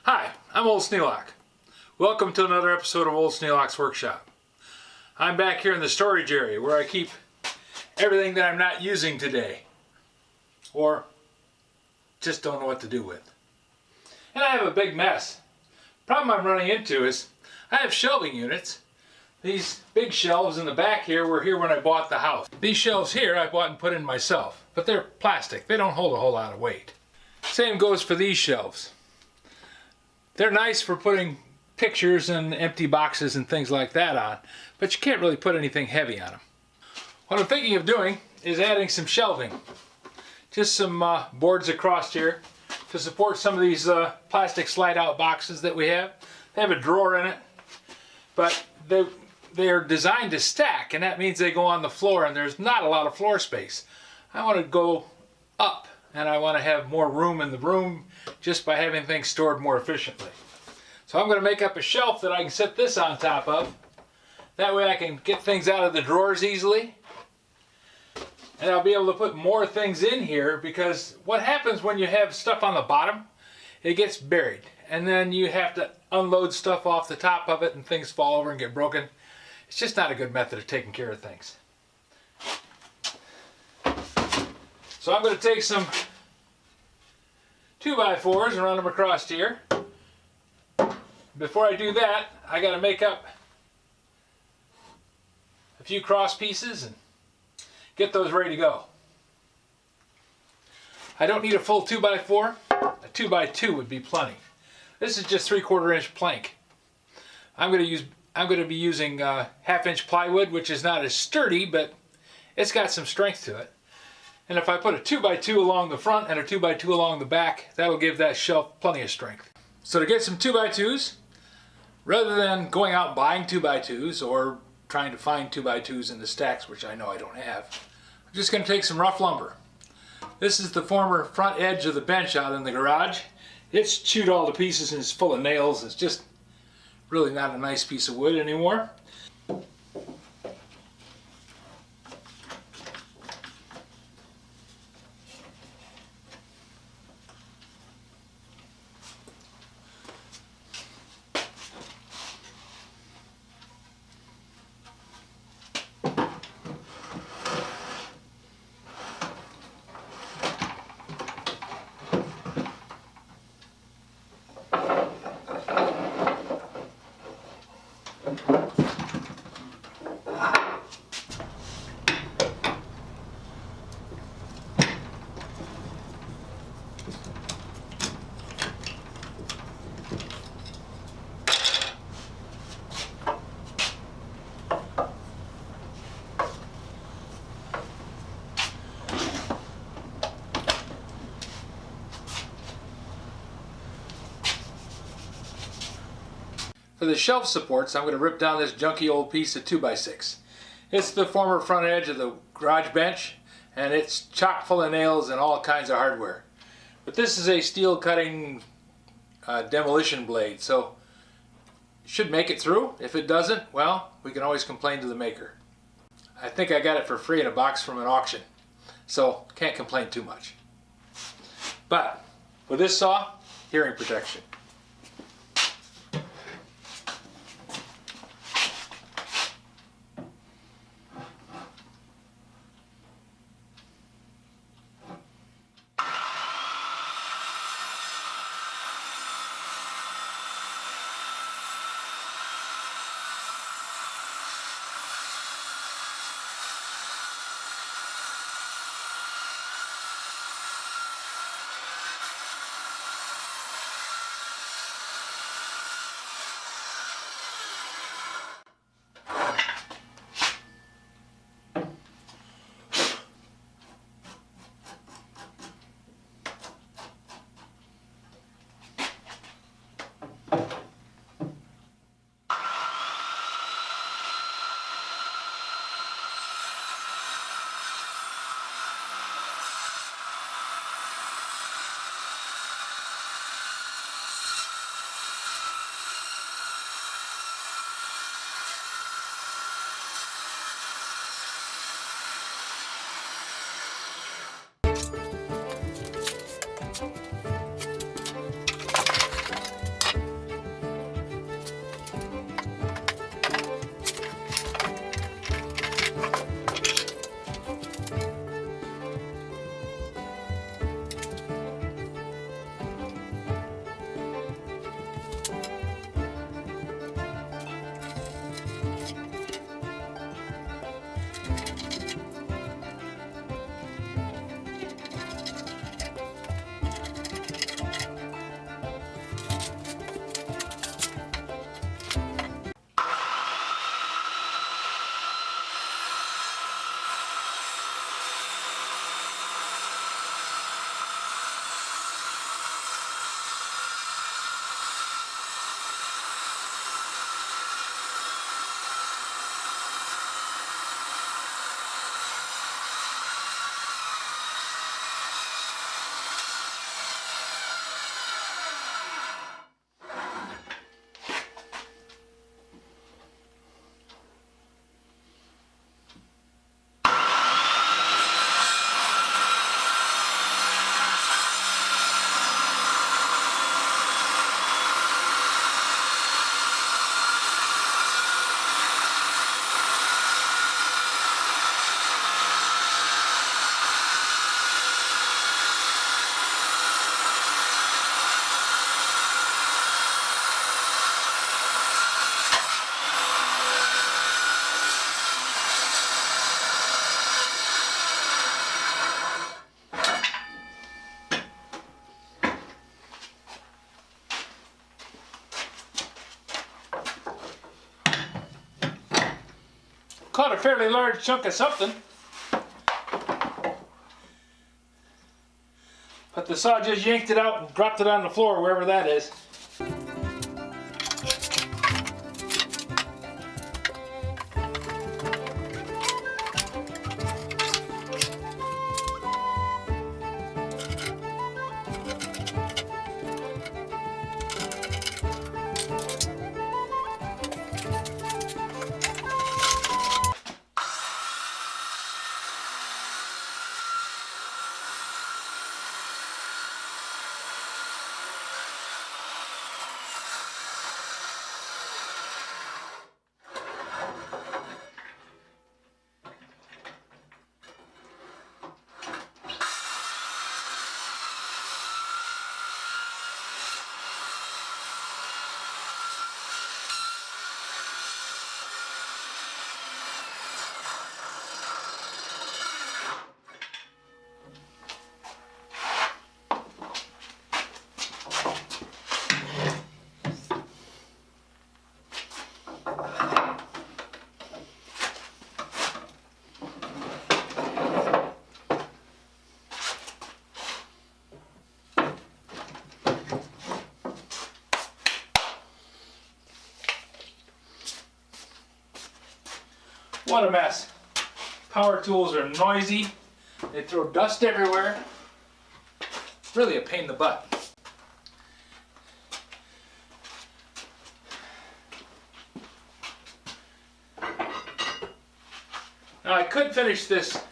Hi, I'm Old Sneelock. Welcome to another episode of Old Sneelock's Workshop. I'm back here in the storage area where I keep everything that I'm not using today or just don't know what to do with. And I have a big mess. Problem I'm running into is I have shelving units. These big shelves in the back here were here when I bought the house. These shelves here I bought and put in myself, but they're plastic. They don't hold a whole lot of weight. Same goes for these shelves. They're nice for putting pictures and empty boxes and things like that on, but you can't really put anything heavy on them. What I'm thinking of doing is adding some shelving. Just some boards across here to support some of these plastic slide-out boxes that we have. They have a drawer in it, but they are designed to stack, and that means they go on the floor, and there's not a lot of floor space. I want to go up, and I want to have more room in the room just by having things stored more efficiently. So I'm going to make up a shelf that I can set this on top of. That way I can get things out of the drawers easily. And I'll be able to put more things in here, because what happens when you have stuff on the bottom, it gets buried. And then you have to unload stuff off the top of it and things fall over and get broken. It's just not a good method of taking care of things. So I'm going to take some 2x4s and run them across here. Before I do that, I got to make up a few cross pieces and get those ready to go. I don't need a full 2x4. A 2x2 would be plenty. This is just 3/4 inch plank. I'm going to be using 1/2 inch plywood, which is not as sturdy, but it's got some strength to it. And if I put a 2x2 along the front and a 2x2 along the back, that'll give that shelf plenty of strength. So to get some 2x2s, rather than going out and buying 2x2s or trying to find 2x2s in the stacks, which I know I don't have, I'm just going to take some rough lumber. This is the former front edge of the bench out in the garage. It's chewed all to pieces and it's full of nails. It's just really not a nice piece of wood anymore. For the shelf supports, I'm going to rip down this junky old piece of 2x6. It's the former front edge of the garage bench, and it's chock full of nails and all kinds of hardware. But this is a steel cutting demolition blade, so it should make it through. If it doesn't, well, we can always complain to the maker. I think I got it for free in a box from an auction, so can't complain too much. But with this saw, hearing protection. a fairly large chunk of something. But the saw just yanked it out and dropped it on the floor, wherever that is. What a mess. Power tools are noisy. They throw dust everywhere. Really a pain in the butt. Now I could finish this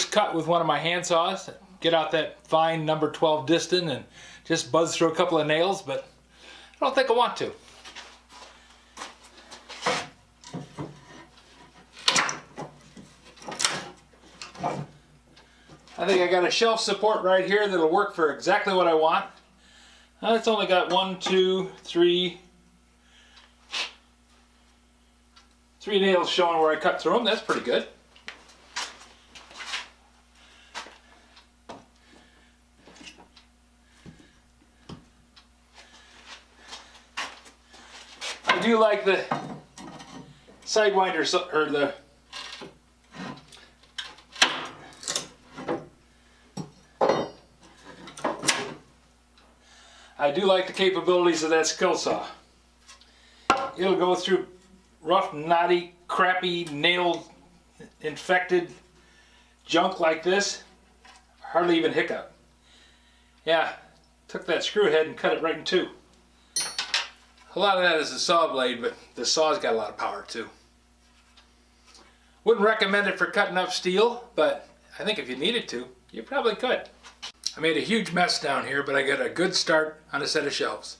cut with one of my hand saws. Get out that fine number 12 Diston and just buzz through a couple of nails, but I don't think I want to. I think I got a shelf support right here that'll work for exactly what I want. It's only got 3 nails showing where I cut through them. That's pretty good. I do like the Sidewinder, or the I do like the capabilities of that skill saw. It'll go through rough, knotty, crappy, nail-infected junk like this. Hardly even hiccup. Yeah, took that screw head and cut it right in two. A lot of that is the saw blade, but the saw's got a lot of power too. Wouldn't recommend it for cutting up steel, but I think if you needed to, you probably could. I made a huge mess down here, but I got a good start on a set of shelves.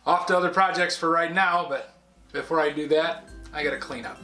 Off to other projects for right now, but before I do that, I gotta clean up.